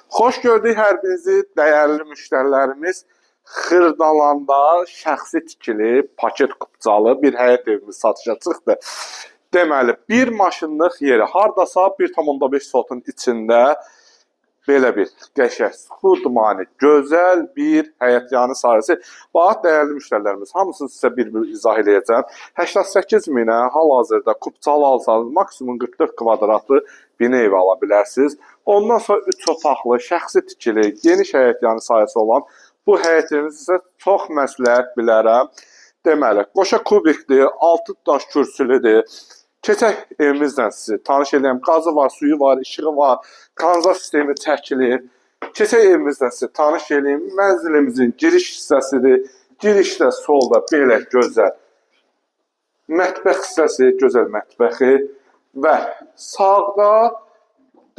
Xoş gördük hər birinizi, dəyərli müştərilərimiz. Xırdalanda şəxsi tikili, paket kupcalı bir həyət evimiz satışa çıxdı. Deməli, bir maşınlıq yeri hardasa 1,5 sotun içində belə bir qəşəng, xudmani, gözəl bir həyətyanı sahəsi. Bax, dəyərli müştərilərimiz, hamısını sizə bir-bir izah edəcəm. 88 minə hal-hazırda kupcalı alsanız maksimum 44 kvadratlı bina evi ala bilərsiniz. Ondan sonra 3 otaqlı, şəxsi tikili, geniş həyətyanı sahəsi olan bu həyət evini sizə çox məsləhət bilərəm. Deməli, qoşa kubikdir, 6 daş kürsülüdür. Keçək evimizdən sizi tanış edeyim. Qazı var, suyu var, işığı var, kanalizasiya sistemi çəkilir. Keçək evimizdən sizi tanış edeyim. Mənzilimizin giriş hissəsidir. Girişdə solda belə gözəl mətbəx hissəsi, gözəl mətbəxi və sağda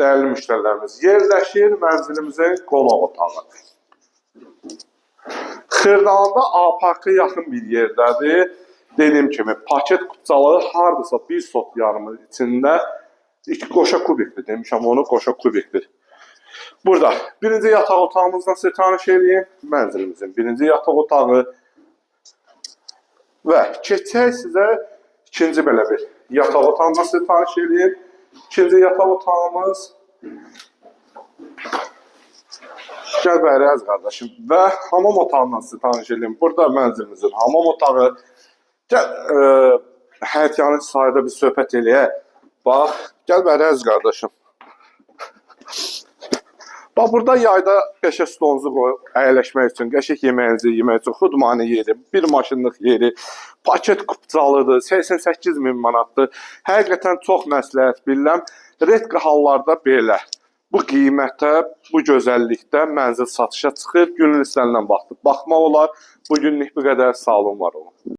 dəyərli müştərilərimiz yerləşir mənzilimizin qonaq otağı. Xırdalanda A-Parka yaxın bir yerdədir. Dediyim kimi, paket kupcalı hardasa 1 sot yarımın içində qoşa kubikdir. Demişəm onu, qoşa kubikdir. Burada birinci yataq otağımızdan size tanış edeyim. Mənzilimizin birinci yataq otağı. Və keçək sizə ikinci belə bir yataq otağından size tanış edeyim. İkinci yataq otağımız. Gəl bəri əziz qardaşım. Və hamam otağından size tanış edeyim. Burada mənzilimizin hamam otağı. Gəl, həyətyanı sahədə bir söhbət eləyək. Bax, gəl bəri əziz qardaşım. Bax, burada yayda qəşəng stolunuzu qoyub əyləşmək üçün, qəşəng yeməyinizi yemək üçün xudmani yeri, bir maşınlıq yeri, paket kupcalıdır, 88 min manatdır. Həqiqətən çox məsləhət bilirəm. Redqi hallarda belə. Bu qiymətə, bu gözəllikdə mənzil satışa çıxır. Günün listəlindən baxmaq olar. Bugünlük bu qədər, sağ olun, var olun.